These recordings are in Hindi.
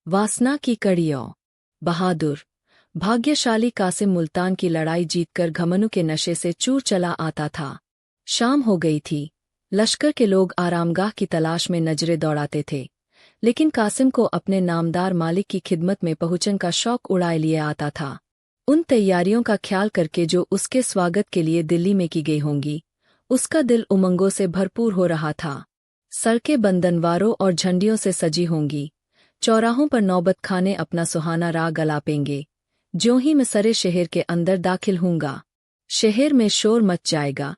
वासना की कड़ियों। बहादुर भाग्यशाली कासिम मुल्तान की लड़ाई जीतकर घमंड के नशे से चूर चला आता था। शाम हो गई थी। लश्कर के लोग आरामगाह की तलाश में नजरें दौड़ाते थे, लेकिन कासिम को अपने नामदार मालिक की खिदमत में पहुंचने का शौक उड़ाए लिए आता था। उन तैयारियों का ख्याल करके जो उसके स्वागत के लिए दिल्ली में की गई होंगी, उसका दिल उमंगों से भरपूर हो रहा था। सड़कें बंदनवारों और झंडियों से सजी होंगी, चौराहों पर नौबत खाने अपना सुहाना राग अलापेंगे। ज्यों ही मैं सरे शहर के अंदर दाखिल हूँगा, शहर में शोर मच जाएगा।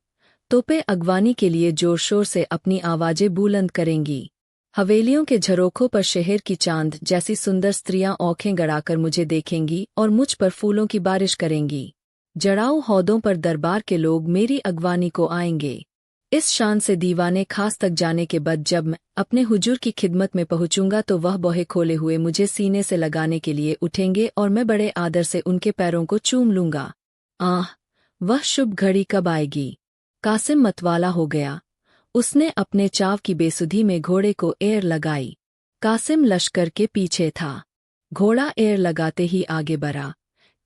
तोपें अगवानी के लिए जोर शोर से अपनी आवाजें बुलंद करेंगी। हवेलियों के झरोखों पर शहर की चांद जैसी सुंदर स्त्रियां आंखें गड़ाकर मुझे देखेंगी और मुझ पर फूलों की बारिश करेंगी। जड़ाऊ हौदों पर दरबार के लोग मेरी अगवानी को आएंगे। इस शान से दीवाने खास तक जाने के बाद जब मैं अपने हुजूर की खिदमत में पहुंचूंगा तो वह बोहे खोले हुए मुझे सीने से लगाने के लिए उठेंगे और मैं बड़े आदर से उनके पैरों को चूम लूंगा। आह, वह शुभ घड़ी कब आएगी। कासिम मतवाला हो गया। उसने अपने चाव की बेसुधी में घोड़े को एयर लगाई। कासिम लश्कर के पीछे था। घोड़ा एयर लगाते ही आगे बढ़ा।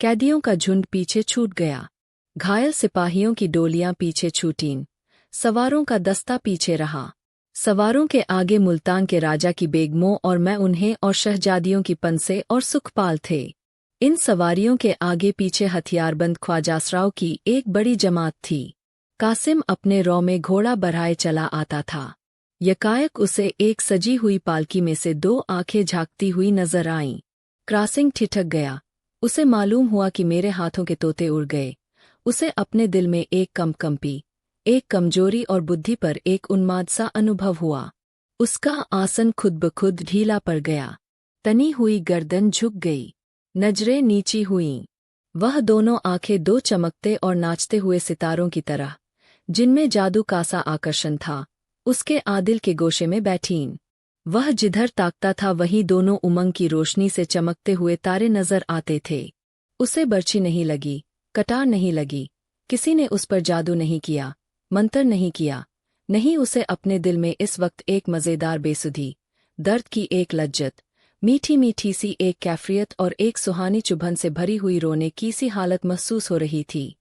कैदियों का झुंड पीछे छूट गया। घायल सिपाहियों की डोलियां पीछे छूटीं। सवारों का दस्ता पीछे रहा। सवारों के आगे मुल्तान के राजा की बेगमों और मैं उन्हें और शहजादियों की पंसे और सुखपाल थे। इन सवारियों के आगे पीछे हथियारबंद ख्वाजासराव की एक बड़ी जमात थी। कासिम अपने रौ में घोड़ा बढ़ाए चला आता था। यकायक उसे एक सजी हुई पालकी में से दो आंखें झांकती हुई नजर आईं। क्रॉसिंग ठिठक गया। उसे मालूम हुआ कि मेरे हाथों के तोते उड़ गए। उसे अपने दिल में एक कंपी, एक कमजोरी और बुद्धि पर एक उन्माद सा अनुभव हुआ। उसका आसन खुद ब खुद ढीला पड़ गया। तनी हुई गर्दन झुक गई। नजरें नीची हुईं। वह दोनों आंखें दो चमकते और नाचते हुए सितारों की तरह, जिनमें जादू का सा आकर्षण था, उसके आदिल के गोशे में बैठीं। वह जिधर ताकता था वहीं दोनों उमंग की रोशनी से चमकते हुए तारे नजर आते थे। उसे बर्छी नहीं लगी, कटार नहीं लगी। किसी ने उस पर जादू नहीं किया, मंतर नहीं किया। नहीं, उसे अपने दिल में इस वक्त एक मज़ेदार बेसुधी, दर्द की एक लज्जत, मीठी मीठी सी एक कैफियत और एक सुहानी चुभन से भरी हुई रोने की सी हालत महसूस हो रही थी।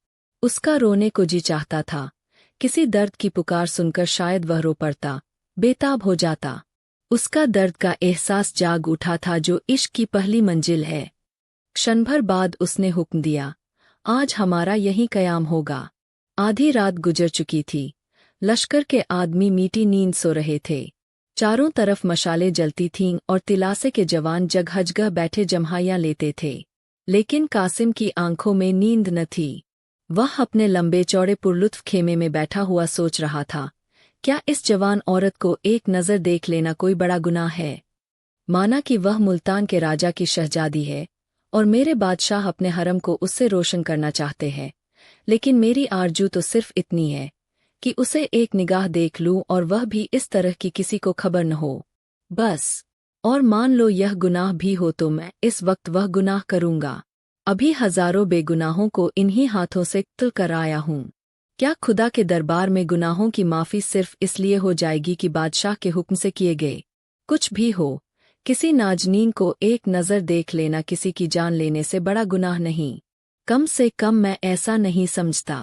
उसका रोने को जी चाहता था। किसी दर्द की पुकार सुनकर शायद वह रो पड़ता, बेताब हो जाता। उसका दर्द का एहसास जाग उठा था जो इश्क की पहली मंजिल है। क्षण भर बाद उसने हुक्म दिया, आज हमारा यहीं कयाम होगा। आधी रात गुजर चुकी थी। लश्कर के आदमी मीठी नींद सो रहे थे। चारों तरफ मशालें जलती थीं और तिलासे के जवान जगहजगह बैठे जम्हाइयां लेते थे। लेकिन कासिम की आंखों में नींद न थी। वह अपने लंबे चौड़े पुरलुत्फ खेमे में बैठा हुआ सोच रहा था, क्या इस जवान औरत को एक नज़र देख लेना कोई बड़ा गुनाह है। माना कि वह मुल्तान के राजा की शहजादी है और मेरे बादशाह अपने हरम को उससे रोशन करना चाहते हैं, लेकिन मेरी आरजू तो सिर्फ इतनी है कि उसे एक निगाह देख लूं और वह भी इस तरह की किसी को खबर न हो, बस। और मान लो यह गुनाह भी हो तो मैं इस वक्त वह गुनाह करूंगा। अभी हजारों बेगुनाहों को इन्हीं हाथों से कत्ल कराया हूं। क्या खुदा के दरबार में गुनाहों की माफी सिर्फ इसलिए हो जाएगी कि बादशाह के हुक्म से किए गए? कुछ भी हो, किसी नाजनीन को एक नज़र देख लेना किसी की जान लेने से बड़ा गुनाह नहीं। कम से कम मैं ऐसा नहीं समझता।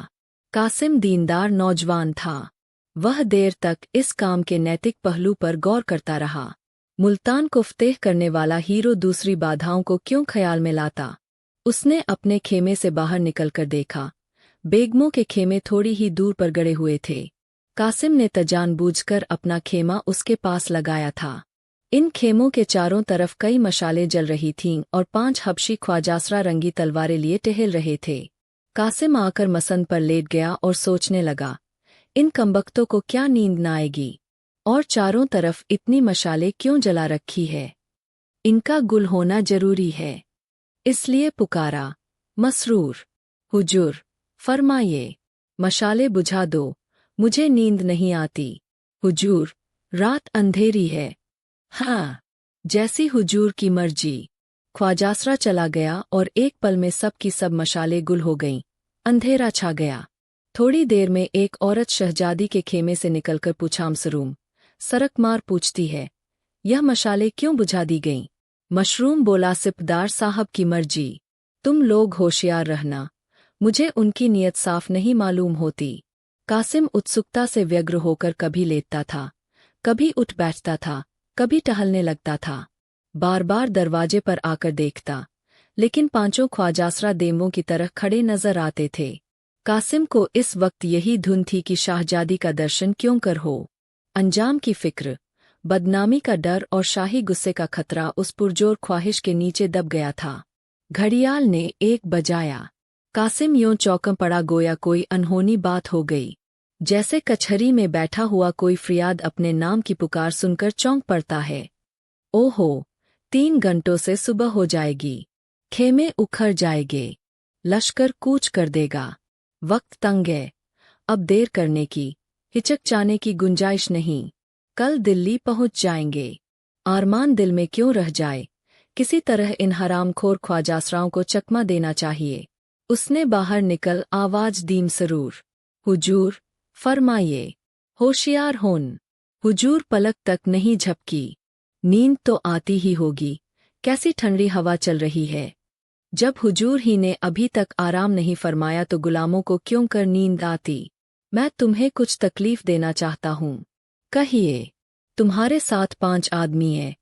कासिम दीनदार नौजवान था। वह देर तक इस काम के नैतिक पहलू पर गौर करता रहा। मुल्तान को फतेह करने वाला हीरो दूसरी बाधाओं को क्यों ख्याल में लाता? उसने अपने खेमे से बाहर निकलकर देखा। बेगमों के खेमे थोड़ी ही दूर पर गड़े हुए थे। कासिम ने जानबूझकर अपना खेमा उसके पास लगाया था। इन खेमों के चारों तरफ कई मशालें जल रही थीं और 5 हबशी ख्वाजासरा रंगी तलवारें लिए टहल रहे थे। कासिम आकर मसंद पर लेट गया और सोचने लगा, इन कमबख्तों को क्या नींद न आएगी? और चारों तरफ इतनी मशालें क्यों जला रखी है? इनका गुल होना जरूरी है। इसलिए पुकारा, मसरूर, हुजूर, फरमाइए, मशाले बुझा दो, मुझे नींद नहीं आती। हुजूर, रात अंधेरी है। हाँ, जैसी हुजूर की मर्जी। ख्वाजासरा चला गया और एक पल में सब की सब मशालें गुल हो गईं। अंधेरा छा गया। थोड़ी देर में एक औरत शहजादी के खेमे से निकलकर पूछा, मसरूम, सरक मार पूछती है, यह मशालें क्यों बुझा दी गईं? मशरूम बोला, सिपदार साहब की मर्जी, तुम लोग होशियार रहना, मुझे उनकी नीयत साफ नहीं मालूम होती। कासिम उत्सुकता से व्यग्र होकर कभी लेटता था, कभी उठ बैठता था, कभी टहलने लगता था। बार बार दरवाजे पर आकर देखता, लेकिन पांचों ख्वाजासरा देमों की तरह खड़े नजर आते थे। कासिम को इस वक्त यही धुन थी कि शाहजादी का दर्शन क्यों कर हो। अंजाम की फिक्र, बदनामी का डर और शाही गुस्से का खतरा उस पुरजोर ख्वाहिश के नीचे दब गया था। घड़ियाल ने 1 बजाया। कासिम यूं चौंक पड़ा गोया कोई अनहोनी बात हो गई। जैसे कचहरी में बैठा हुआ कोई फरियाद अपने नाम की पुकार सुनकर चौंक पड़ता है। ओहो, 3 घंटों से सुबह हो जाएगी, खेमे उखड़ जाएंगे, लश्कर कूच कर देगा, वक्त तंग है, अब देर करने की, हिचकचाने की गुंजाइश नहीं, कल दिल्ली पहुंच जाएंगे। आरमान दिल में क्यों रह जाए, किसी तरह इन हरामखोर ख्वाजासराओं को चकमा देना चाहिए। उसने बाहर निकल आवाज दीम सरूर, हुजूर, फरमाइए, होशियार होन। हुजूर पलक तक नहीं झपकी। नींद तो आती ही होगी, कैसी ठंडी हवा चल रही है। जब हुजूर ही ने अभी तक आराम नहीं फरमाया तो गुलामों को क्यों कर नींद आती। मैं तुम्हें कुछ तकलीफ देना चाहता हूँ। कहिए। तुम्हारे साथ 5 आदमी हैं,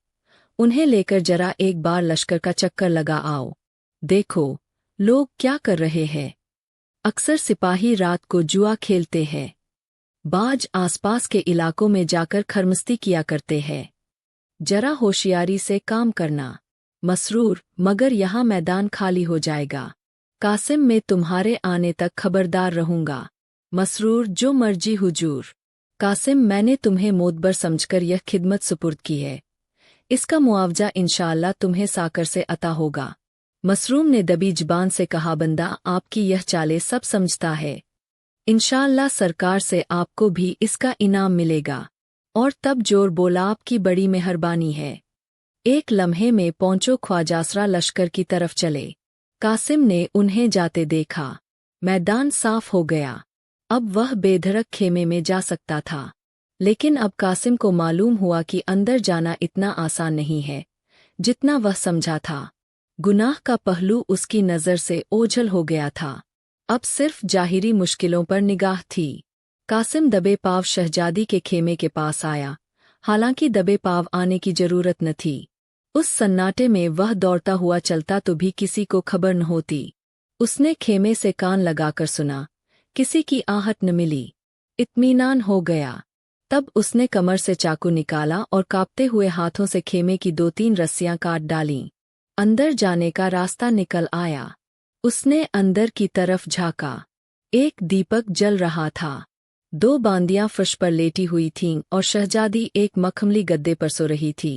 उन्हें लेकर जरा एक बार लश्कर का चक्कर लगा आओ। देखो लोग क्या कर रहे हैं। अक्सर सिपाही रात को जुआ खेलते हैं, बाज आसपास के इलाकों में जाकर खरमस्ती किया करते हैं। जरा होशियारी से काम करना। मसरूर, मगर यहाँ मैदान खाली हो जाएगा। कासिम, मैं तुम्हारे आने तक खबरदार रहूंगा। मसरूर, जो मर्जी हुजूर। कासिम, मैंने तुम्हें मोतबर समझकर यह खिदमत सुपुर्द की है, इसका मुआवजा इंशाअल्लाह तुम्हें साकर से अता होगा। मसरूम ने दबी जुबान से कहा, बंदा आपकी यह चालें सब समझता है, इंशाअल्लाह सरकार से आपको भी इसका इनाम मिलेगा। और तब जोर बोला, आपकी बड़ी मेहरबानी है। एक लम्हे में पहुंचो ख्वाजासरा लश्कर की तरफ चले। कासिम ने उन्हें जाते देखा। मैदान साफ हो गया, अब वह बेधड़क खेमे में जा सकता था। लेकिन अब कासिम को मालूम हुआ कि अंदर जाना इतना आसान नहीं है जितना वह समझा था। गुनाह का पहलू उसकी नज़र से ओझल हो गया था। अब सिर्फ जाहिरी मुश्किलों पर निगाह थी। कासिम दबे पाव शहजादी के खेमे के पास आया, हालांकि दबे पाव आने की जरूरत न थी। उस सन्नाटे में वह दौड़ता हुआ चलता तो भी किसी को खबर न होती। उसने खेमे से कान लगाकर सुना, किसी की आहट न मिली। इत्मीनान हो गया। तब उसने कमर से चाकू निकाला और कांपते हुए हाथों से खेमे की 2-3 रस्सियां काट डालीं। अंदर जाने का रास्ता निकल आया। उसने अंदर की तरफ झांका। एक दीपक जल रहा था। 2 बांदियां फर्श पर लेटी हुई थीं और शहजादी एक मखमली गद्दे पर सो रही थी।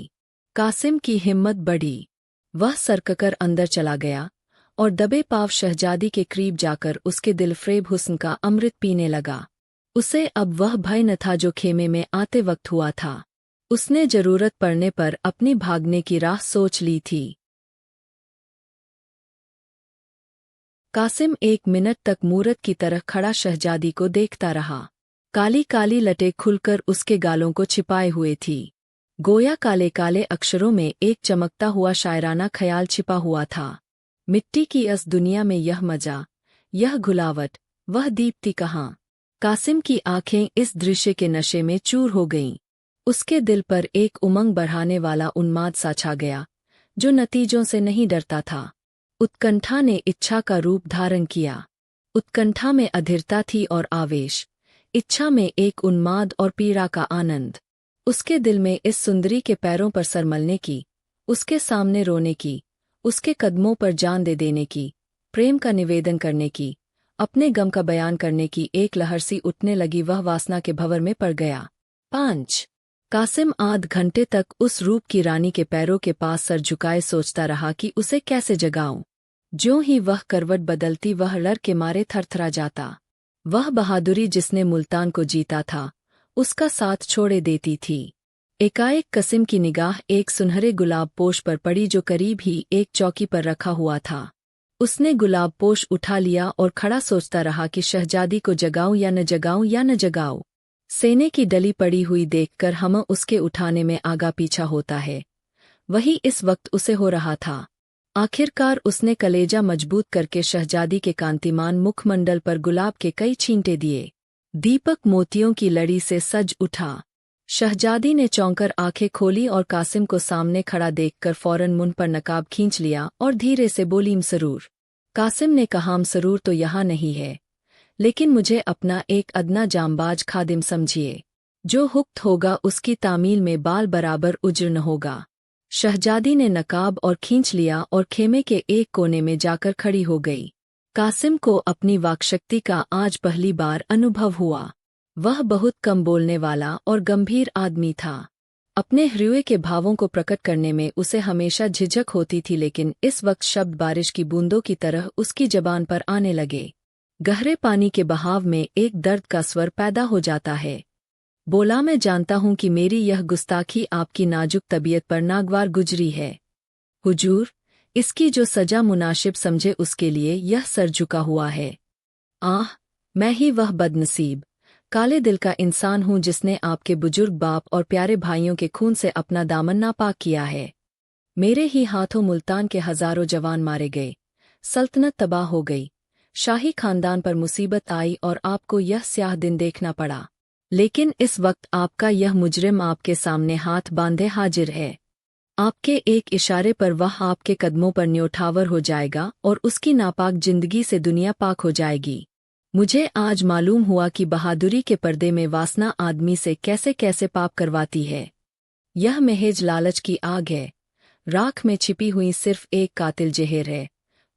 कासिम की हिम्मत बढ़ी। वह सरककर अंदर चला गया और दबे पाव शहजादी के करीब जाकर उसके दिलफ्रेब हुस्न का अमृत पीने लगा। उसे अब वह भय न था जो खेमे में आते वक्त हुआ था। उसने जरूरत पड़ने पर अपनी भागने की राह सोच ली थी। कासिम 1 मिनट तक मूरत की तरह खड़ा शहजादी को देखता रहा। काली काली लटें खुलकर उसके गालों को छिपाए हुए थी। गोया काले काले अक्षरों में एक चमकता हुआ शायराना ख्याल छिपा हुआ था। मिट्टी की इस दुनिया में यह मजा, यह घुलावट, वह दीप्ति कहाँ। कासिम की आंखें इस दृश्य के नशे में चूर हो गईं। उसके दिल पर एक उमंग बढ़ाने वाला उन्माद सा छा गया, जो नतीजों से नहीं डरता था। उत्कंठा ने इच्छा का रूप धारण किया। उत्कंठा में अधीरता थी और आवेश, इच्छा में एक उन्माद और पीड़ा का आनंद। उसके दिल में इस सुंदरी के पैरों पर सर मलने की, उसके सामने रोने की, उसके कदमों पर जान दे देने की, प्रेम का निवेदन करने की, अपने गम का बयान करने की एक लहर सी उठने लगी। वह वासना के भंवर में पड़ गया। 5 कासिम आध घंटे तक उस रूप की रानी के पैरों के पास सर झुकाए सोचता रहा कि उसे कैसे जगाऊं। ज्यों ही वह करवट बदलती वह डर के मारे थरथरा जाता। वह बहादुरी जिसने मुल्तान को जीता था, उसका साथ छोड़े देती थी। एकाएक कासिम की निगाह एक सुनहरे गुलाब पोश पर पड़ी जो करीब ही एक चौकी पर रखा हुआ था। उसने गुलाब पोश उठा लिया और खड़ा सोचता रहा कि शहजादी को जगाऊं या न जगाऊं या न जगाऊं। सेने की डली पड़ी हुई देखकर हम उसके उठाने में आगा पीछा होता है, वही इस वक्त उसे हो रहा था। आखिरकार उसने कलेजा मजबूत करके शहजादी के कांतिमान मुखमंडल पर गुलाब के कई छींटे दिए। दीपक मोतियों की लड़ी से सज उठा। शहजादी ने चौंकर आंखें खोली और कासिम को सामने खड़ा देखकर फौरन मुंह पर नकाब खींच लिया और धीरे से बोली, मसरूर। कासिम ने कहा, मसरूर तो यहाँ नहीं है, लेकिन मुझे अपना एक अदना जांबाज खादिम समझिए। जो हुक्म होगा उसकी तामील में बाल बराबर उज्र न होगा। शहजादी ने नकाब और खींच लिया और खेमे के एक कोने में जाकर खड़ी हो गई। कासिम को अपनी वाक्शक्ति का आज पहली बार अनुभव हुआ। वह बहुत कम बोलने वाला और गंभीर आदमी था। अपने हृदय के भावों को प्रकट करने में उसे हमेशा झिझक होती थी, लेकिन इस वक्त शब्द बारिश की बूंदों की तरह उसकी जबान पर आने लगे। गहरे पानी के बहाव में एक दर्द का स्वर पैदा हो जाता है। बोला, मैं जानता हूं कि मेरी यह गुस्ताखी आपकी नाजुक तबीयत पर नागवार गुजरी है। हुजूर, इसकी जो सजा मुनासिब समझे उसके लिए यह सर झुका हुआ है। आह, मैं ही वह बदनसीब काले दिल का इंसान हूं जिसने आपके बुजुर्ग बाप और प्यारे भाइयों के खून से अपना दामन नापाक किया है। मेरे ही हाथों मुल्तान के हजारों जवान मारे गए, सल्तनत तबाह हो गई, शाही खानदान पर मुसीबत आई और आपको यह स्याह दिन देखना पड़ा। लेकिन इस वक्त आपका यह मुजरिम आपके सामने हाथ बांधे हाजिर है। आपके एक इशारे पर वह आपके कदमों पर न्योठावर हो जाएगा और उसकी नापाक जिंदगी से दुनिया पाक हो जाएगी। मुझे आज मालूम हुआ कि बहादुरी के पर्दे में वासना आदमी से कैसे कैसे पाप करवाती है। यह महज लालच की आग है। राख में छिपी हुई सिर्फ एक कातिल जहर है,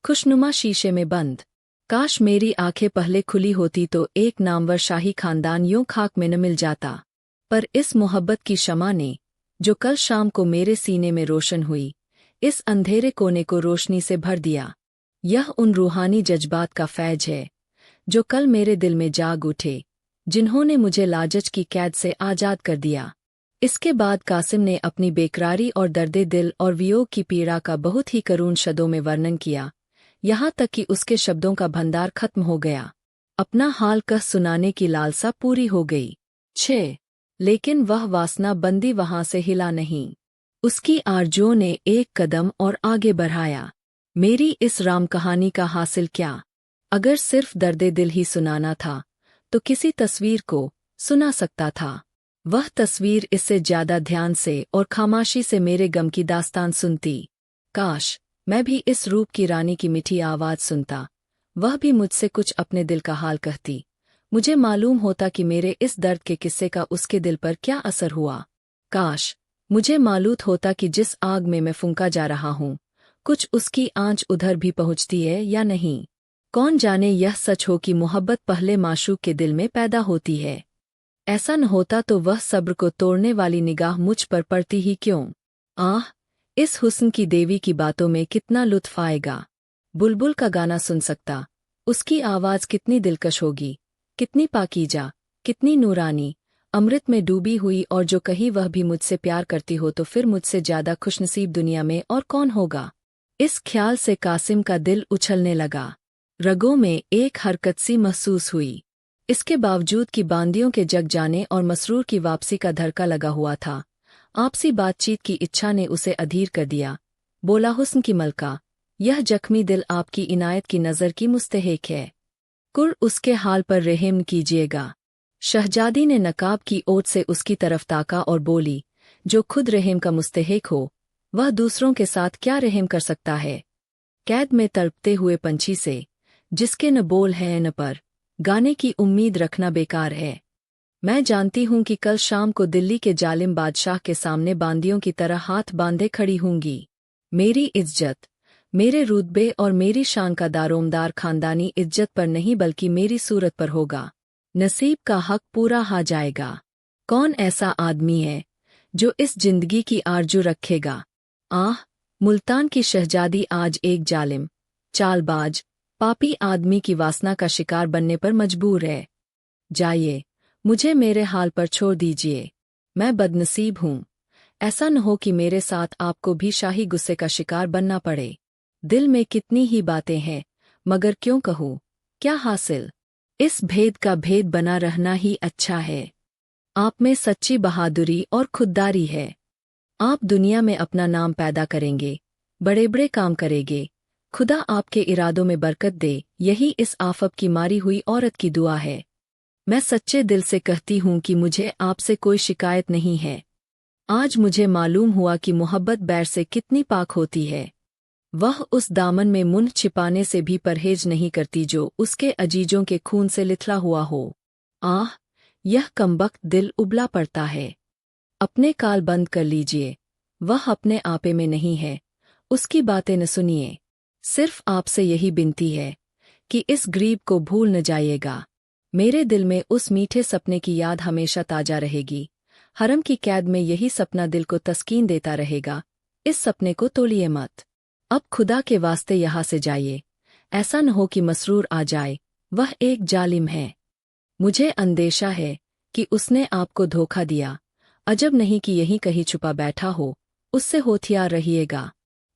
खुशनुमा शीशे में बंद। काश मेरी आंखें पहले खुली होती तो एक नामवर शाही खानदान यूं खाक में न मिल जाता। पर इस मोहब्बत की शमा ने, जो कल शाम को मेरे सीने में रोशन हुई, इस अंधेरे कोने को रोशनी से भर दिया। यह उन रूहानी जज्बात का फैज है जो कल मेरे दिल में जाग उठे, जिन्होंने मुझे लाजच की कैद से आजाद कर दिया। इसके बाद कासिम ने अपनी बेकरारी और दर्दे दिल और वियोग की पीड़ा का बहुत ही करुण शब्दों में वर्णन किया, यहाँ तक कि उसके शब्दों का भंडार खत्म हो गया। अपना हाल कह सुनाने की लालसा पूरी हो गई। 6 लेकिन वह वासना बंदी वहां से हिला नहीं। उसकी आरजुओं ने एक कदम और आगे बढ़ाया। मेरी इस राम कहानी का हासिल क्या? अगर सिर्फ दर्दे दिल ही सुनाना था तो किसी तस्वीर को सुना सकता था। वह तस्वीर इससे ज्यादा ध्यान से और खामोशी से मेरे गम की दास्तान सुनती। काश मैं भी इस रूप की रानी की मीठी आवाज सुनता, वह भी मुझसे कुछ अपने दिल का हाल कहती। मुझे मालूम होता कि मेरे इस दर्द के किस्से का उसके दिल पर क्या असर हुआ। काश मुझे मालूम होता कि जिस आग में मैं फूंका जा रहा हूँ, कुछ उसकी आंच उधर भी पहुँचती है या नहीं। कौन जाने यह सच हो कि मोहब्बत पहले माशूक के दिल में पैदा होती है। ऐसा न होता तो वह सब्र को तोड़ने वाली निगाह मुझ पर पड़ती ही क्यों। आह, इस हुस्न की देवी की बातों में कितना लुत्फ आएगा। बुलबुल का गाना सुन सकता, उसकी आवाज़ कितनी दिलकश होगी, कितनी पाकीजा, कितनी नूरानी, अमृत में डूबी हुई। और जो कहीं वह भी मुझसे प्यार करती हो तो फिर मुझसे ज्यादा खुशनसीब दुनिया में और कौन होगा। इस ख्याल से कासिम का दिल उछलने लगा। रगों में एक हरकत सी महसूस हुई। इसके बावजूद कि बांदियों के जग जाने और मसरूर की वापसी का धड़का लगा हुआ था, आपसी बातचीत की इच्छा ने उसे अधीर कर दिया। बोला, हुस्न की मलका, यह जख्मी दिल आपकी इनायत की नज़र की मुस्तहिक है। कुर उसके हाल पर रहम कीजिएगा। शहजादी ने नकाब की ओट से उसकी तरफ ताका और बोली, जो खुद रहम का मुस्तहिक हो, वह दूसरों के साथ क्या रहम कर सकता है। कैद में तड़पते हुए पंछी से, जिसके न बोल है न पर, गाने की उम्मीद रखना बेकार है। मैं जानती हूं कि कल शाम को दिल्ली के जालिम बादशाह के सामने बांदियों की तरह हाथ बांधे खड़ी होंगी। मेरी इज्जत, मेरे रुतबे और मेरी शान का दारोमदार खानदानी इज्जत पर नहीं बल्कि मेरी सूरत पर होगा। नसीब का हक पूरा हा जाएगा। कौन ऐसा आदमी है जो इस जिंदगी की आरजू रखेगा। आह, मुल्तान की शहजादी आज एक जालिम, चालबाज, पापी आदमी की वासना का शिकार बनने पर मजबूर है। जाइए, मुझे मेरे हाल पर छोड़ दीजिए। मैं बदनसीब हूँ। ऐसा न हो कि मेरे साथ आपको भी शाही गुस्से का शिकार बनना पड़े। दिल में कितनी ही बातें हैं, मगर क्यों कहूँ, क्या हासिल। इस भेद का भेद बना रहना ही अच्छा है। आप में सच्ची बहादुरी और खुददारी है। आप दुनिया में अपना नाम पैदा करेंगे, बड़े बड़े काम करेंगे। खुदा आपके इरादों में बरकत दे, यही इस आफत की मारी हुई औरत की दुआ है। मैं सच्चे दिल से कहती हूँ कि मुझे आपसे कोई शिकायत नहीं है। आज मुझे मालूम हुआ कि मोहब्बत बैर से कितनी पाक होती है। वह उस दामन में मुंह छिपाने से भी परहेज नहीं करती जो उसके अजीजों के खून से लिथला हुआ हो। आह, यह कमबख्त दिल उबला पड़ता है। अपने काल बंद कर लीजिए, वह अपने आपे में नहीं है, उसकी बातें न सुनिए। सिर्फ आपसे यही विनती है कि इस गरीब को भूल न जाइएगा। मेरे दिल में उस मीठे सपने की याद हमेशा ताजा रहेगी। हरम की कैद में यही सपना दिल को तस्कीन देता रहेगा। इस सपने को तोलिए मत। अब खुदा के वास्ते यहाँ से जाइए। ऐसा न हो कि मसरूर आ जाए, वह एक जालिम है। मुझे अंदेशा है कि उसने आपको धोखा दिया। अजब नहीं कि यहीं कहीं छुपा बैठा हो। उससे होशियार रहिएगा।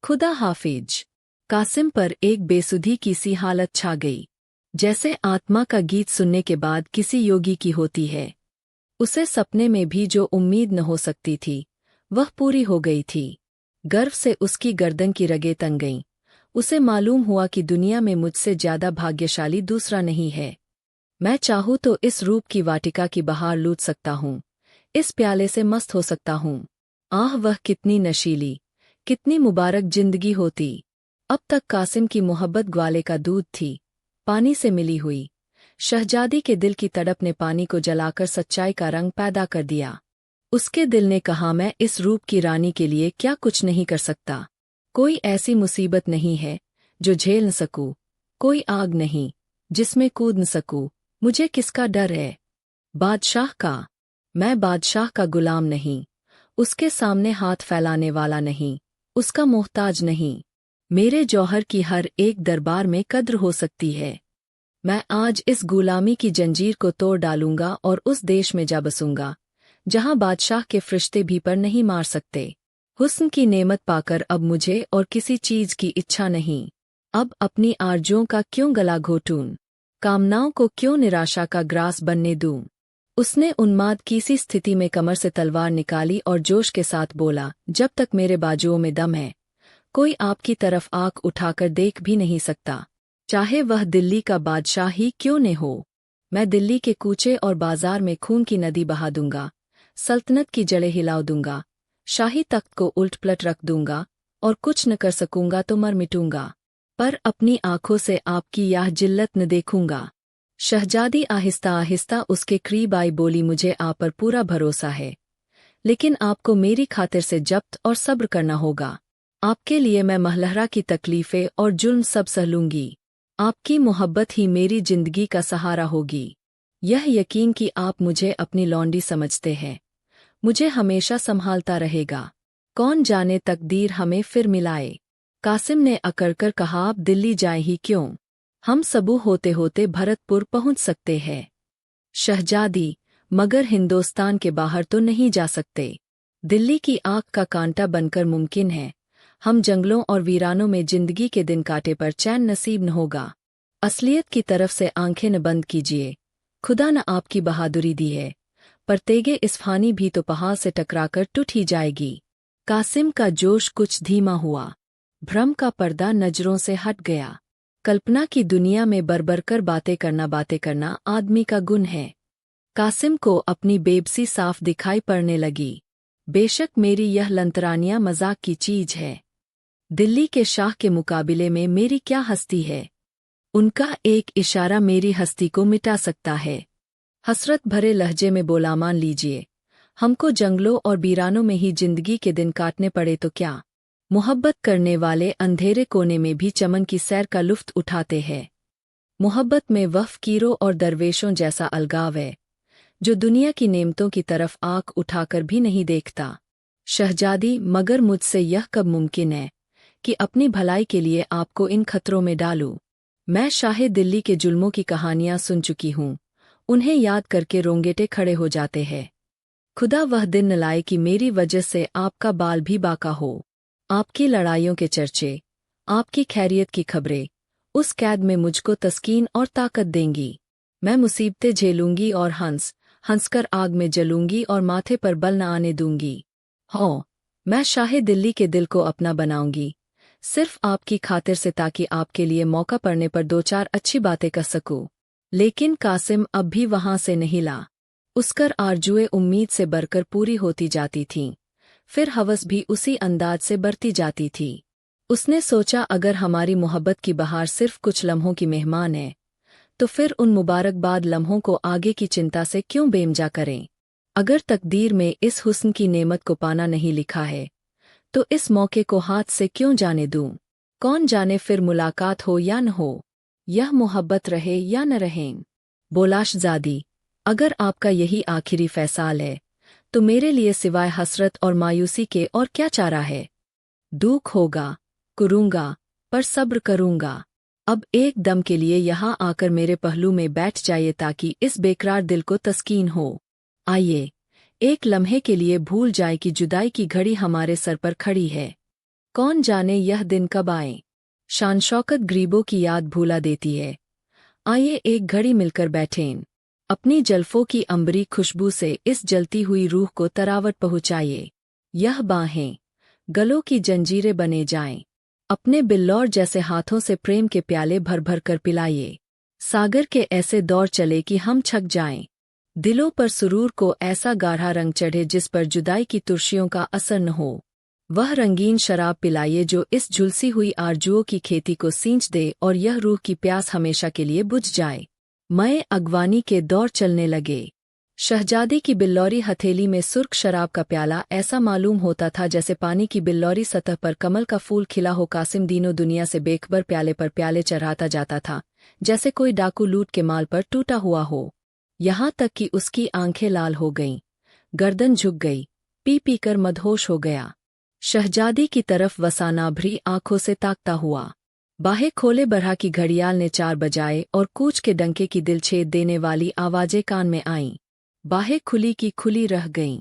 खुदा हाफिज। कासिम पर एक बेसुधी की सी हालत छा गई, जैसे आत्मा का गीत सुनने के बाद किसी योगी की होती है। उसे सपने में भी जो उम्मीद न हो सकती थी, वह पूरी हो गई थी। गर्व से उसकी गर्दन की रगें तन गईं। उसे मालूम हुआ कि दुनिया में मुझसे ज्यादा भाग्यशाली दूसरा नहीं है। मैं चाहूँ तो इस रूप की वाटिका की बहार लूट सकता हूँ, इस प्याले से मस्त हो सकता हूँ। आह, वह कितनी नशीली, कितनी मुबारक जिंदगी होती। अब तक कासिम की मोहब्बत ग्वाले का दूध थी, पानी से मिली हुई। शहजादी के दिल की तड़प ने पानी को जलाकर सच्चाई का रंग पैदा कर दिया। उसके दिल ने कहा, मैं इस रूप की रानी के लिए क्या कुछ नहीं कर सकता। कोई ऐसी मुसीबत नहीं है जो झेल न सकूं, कोई आग नहीं जिसमें कूद न सकूं। मुझे किसका डर है? बादशाह का। मैं बादशाह का गुलाम नहीं, उसके सामने हाथ फैलाने वाला नहीं, उसका मोहताज नहीं। मेरे जौहर की हर एक दरबार में कद्र हो सकती है। मैं आज इस गुलामी की जंजीर को तोड़ डालूंगा और उस देश में जा बसूंगा जहां बादशाह के फरिश्ते भी पर नहीं मार सकते। हुस्न की नेमत पाकर अब मुझे और किसी चीज की इच्छा नहीं। अब अपनी आरजुओं का क्यों गला घोटूं, कामनाओं को क्यों निराशा का ग्रास बनने दूं। उसने उन्माद की सी स्थिति में कमर से तलवार निकाली और जोश के साथ बोला, जब तक मेरे बाजुओं में दम है, कोई आपकी तरफ आंख उठाकर देख भी नहीं सकता, चाहे वह दिल्ली का बादशाह ही क्यों न हो। मैं दिल्ली के कूचे और बाजार में खून की नदी बहा दूंगा, सल्तनत की जड़ें हिला दूंगा, शाही तख्त को उल्ट पलट रख दूंगा और कुछ न कर सकूंगा तो मर मिटूंगा, पर अपनी आंखों से आपकी यह जिल्लत न देखूंगा। शहजादी आहिस्ता आहिस्ता उसके करीब आई, बोली, मुझे आप पर पूरा भरोसा है, लेकिन आपको मेरी खातिर से जब्त और सब्र करना होगा। आपके लिए मैं महलहरा की तकलीफें और जुल्म सब सह लूंगी। आपकी मोहब्बत ही मेरी जिंदगी का सहारा होगी। यह यकीन कि आप मुझे अपनी लौंडी समझते हैं, मुझे हमेशा संभालता रहेगा। कौन जाने तकदीर हमें फिर मिलाए। कासिम ने अकड़कर कहा, आप दिल्ली जाए ही क्यों, हम सबू होते होते भरतपुर पहुंच सकते हैं। शहजादी, मगर हिंदुस्तान के बाहर तो नहीं जा सकते। दिल्ली की आंख का कांटा बनकर मुमकिन है। हम जंगलों और वीरानों में जिंदगी के दिन काटे पर चैन नसीब न होगा। असलियत की तरफ से आंखें न बंद कीजिए। खुदा न आपकी बहादुरी दी है, पर तेगे इस्फानी भी तो पहाड़ से टकराकर टूट ही जाएगी। कासिम का जोश कुछ धीमा हुआ। भ्रम का पर्दा नजरों से हट गया। कल्पना की दुनिया में बरबरकर बातें करना आदमी का गुण है। कासिम को अपनी बेबसी साफ दिखाई पड़ने लगी। बेशक मेरी यह लंतरानियां मजाक की चीज है। दिल्ली के शाह के मुकाबले में मेरी क्या हस्ती है। उनका एक इशारा मेरी हस्ती को मिटा सकता है। हसरत भरे लहजे में बोला, मान लीजिए हमको जंगलों और वीरानों में ही जिंदगी के दिन काटने पड़े तो क्या। मोहब्बत करने वाले अंधेरे कोने में भी चमन की सैर का लुफ्त उठाते हैं। मोहब्बत में वह फकीरों और दरवेशों जैसा अलगाव है जो दुनिया की नेमतों की तरफ आंख उठाकर भी नहीं देखता। शहजादी, मगर मुझसे यह कब मुमकिन है कि अपनी भलाई के लिए आपको इन खतरों में डालूं। मैं शाहे दिल्ली के जुल्मों की कहानियां सुन चुकी हूं, उन्हें याद करके रोंगेटे खड़े हो जाते हैं। खुदा वह दिन न लाए कि मेरी वजह से आपका बाल भी बाका हो। आपकी लड़ाइयों के चर्चे, आपकी खैरियत की खबरें उस कैद में मुझको तस्कीन और ताकत देंगी। मैं मुसीबतें झेलूंगी और हंसकर आग में जलूंगी और माथे पर बल न आने दूंगी। हो, मैं शाहे दिल्ली के दिल को अपना बनाऊंगी, सिर्फ आपकी खातिर से, ताकि आपके लिए मौका पड़ने पर दो चार अच्छी बातें कर सकूं। लेकिन कासिम अब भी वहां से नहीं ला। उसकर आरजुएं उम्मीद से बढ़कर पूरी होती जाती थीं, फिर हवस भी उसी अंदाज से बढ़ती जाती थी। उसने सोचा, अगर हमारी मोहब्बत की बहार सिर्फ कुछ लम्हों की मेहमान है, तो फिर उन मुबारकबाद लम्हों को आगे की चिंता से क्यों बेमजा करें। अगर तकदीर में इस हुस्न की नेमत को पाना नहीं लिखा है, तो इस मौके को हाथ से क्यों जाने दूं। कौन जाने फिर मुलाकात हो या न हो, यह मोहब्बत रहे या न रहे। बोलाशजादी, अगर आपका यही आखिरी फैसाल है, तो मेरे लिए सिवाय हसरत और मायूसी के और क्या चारा है। दुख होगा, करूंगा, पर सब्र करूंगा। अब एक दम के लिए यहाँ आकर मेरे पहलू में बैठ जाइए, ताकि इस बेकरार दिल को तस्कीन हो। आइए, एक लम्हे के लिए भूल जाए कि जुदाई की घड़ी हमारे सर पर खड़ी है। कौन जाने यह दिन कब आए। शान शौकत गरीबों की याद भूला देती है। आइए एक घड़ी मिलकर बैठें, अपनी जल्फों की अंबरी खुशबू से इस जलती हुई रूह को तरावट पहुँचाइए। यह बाहें गलों की जंजीरें बने जाएं, अपने बिल्लौर जैसे हाथों से प्रेम के प्याले भर भर कर पिलाइए। सागर के ऐसे दौर चले कि हम छक जाएं, दिलों पर सुरूर को ऐसा गाढ़ा रंग चढ़े जिस पर जुदाई की तुर्शियों का असर न हो। वह रंगीन शराब पिलाइए जो इस झुलसी हुई आरजुओं की खेती को सींच दे और यह रूह की प्यास हमेशा के लिए बुझ जाए। मए अगवानी के दौर चलने लगे। शहजादी की बिल्लौरी हथेली में सुर्ख शराब का प्याला ऐसा मालूम होता था जैसे पानी की बिल्लौरी सतह पर कमल का फूल खिला हो। कासिम दीनों दुनिया से बेखबर प्याले पर प्याले चढ़ाता जाता था, जैसे कोई डाकू लूट के माल पर टूटा हुआ हो। यहाँ तक कि उसकी आंखें लाल हो गईं, गर्दन झुक गई, पी पी कर मदहोश हो गया। शहजादी की तरफ वसानाभरी आंखों से ताकता हुआ। बाहें खोले बरहा की घड़ियाल ने 4 बजाए और कूच के डंके की दिल छेद देने वाली आवाजें कान में आईं। बाहें खुली की खुली रह गईं।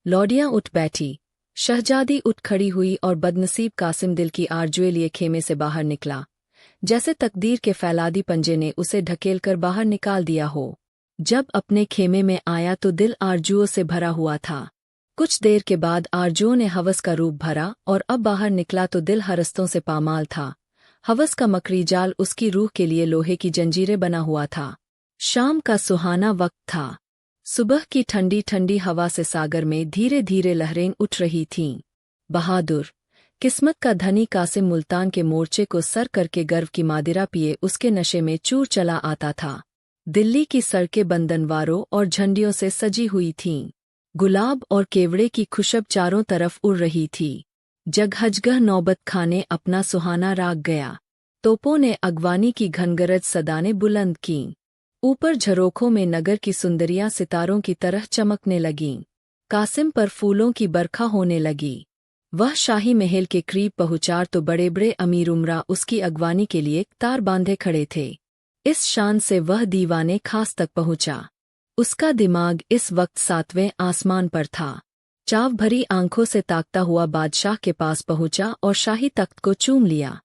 लौडियां उठ बैठी। शहजादी उठ खड़ी हुई और बदनसीब कासिम दिल की आरजुए लिए खेमे से बाहर निकला, जैसे तकदीर के फैलादी पंजे ने उसे ढकेल कर बाहर निकाल दिया हो। जब अपने खेमे में आया तो दिल आरजुओं से भरा हुआ था। कुछ देर के बाद आरजुओं ने हवस का रूप भरा और अब बाहर निकला तो दिल हरस्तों से पामाल था। हवस का मकड़ी जाल उसकी रूह के लिए लोहे की जंजीरें बना हुआ था। शाम का सुहाना वक्त था। सुबह की ठंडी ठंडी हवा से सागर में धीरे धीरे लहरें उठ रही थीं। बहादुर, किस्मत का धनी कासिम मुल्तान के मोर्चे को सर करके गर्व की मादिरा पिए उसके नशे में चूर चला आता था। दिल्ली की सड़कें बंदनवारों और झंडियों से सजी हुई थीं। गुलाब और केवड़े की खुशब चारों तरफ उड़ रही थी। जगहजगह नौबत खाने अपना सुहाना राग गया। तोपों ने अगवानी की घनगरज सदानें बुलंद कीं। ऊपर झरोखों में नगर की सुंदरियां सितारों की तरह चमकने लगीं। कासिम पर फूलों की बरखा होने लगी। वह शाही महल के करीब पहुंचा तो बड़े बड़े अमीर उमरा उसकी अगवानी के लिए तार बांधे खड़े थे। इस शान से वह दीवाने खास तक पहुंचा। उसका दिमाग इस वक्त 7वें आसमान पर था। चाव भरी आंखों से ताकता हुआ बादशाह के पास पहुंचा और शाही तख्त को चूम लिया।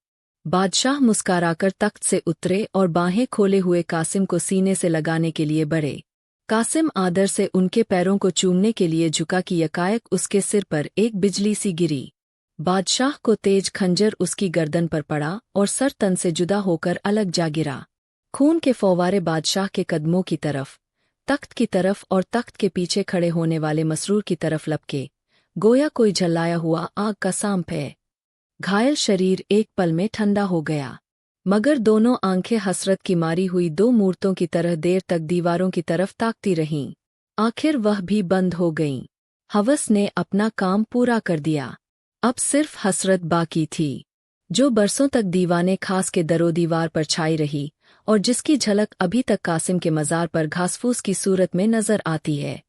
बादशाह मुस्कुराकर तख्त से उतरे और बाहें खोले हुए कासिम को सीने से लगाने के लिए बढ़े। कासिम आदर से उनके पैरों को चूमने के लिए झुका कि यकायक उसके सिर पर एक बिजली सी गिरी। बादशाह को तेज खंजर उसकी गर्दन पर पड़ा और सर तन से जुदा होकर अलग जा गिरा। खून के फौवारे बादशाह के कदमों की तरफ, तख्त की तरफ और तख्त के पीछे खड़े होने वाले मसरूर की तरफ लपके, गोया कोई झल्लाया हुआ आग का सांप है। घायल शरीर एक पल में ठंडा हो गया, मगर दोनों आंखें हसरत की मारी हुई 2 मूर्तों की तरह देर तक दीवारों की तरफ ताकती रहीं। आखिर वह भी बंद हो गईं। हवस ने अपना काम पूरा कर दिया। अब सिर्फ हसरत बाकी थी, जो बरसों तक दीवाने खास के दरो दीवार पर छाई रही और जिसकी झलक अभी तक कासिम के मज़ार पर घासफूस की सूरत में नजर आती है।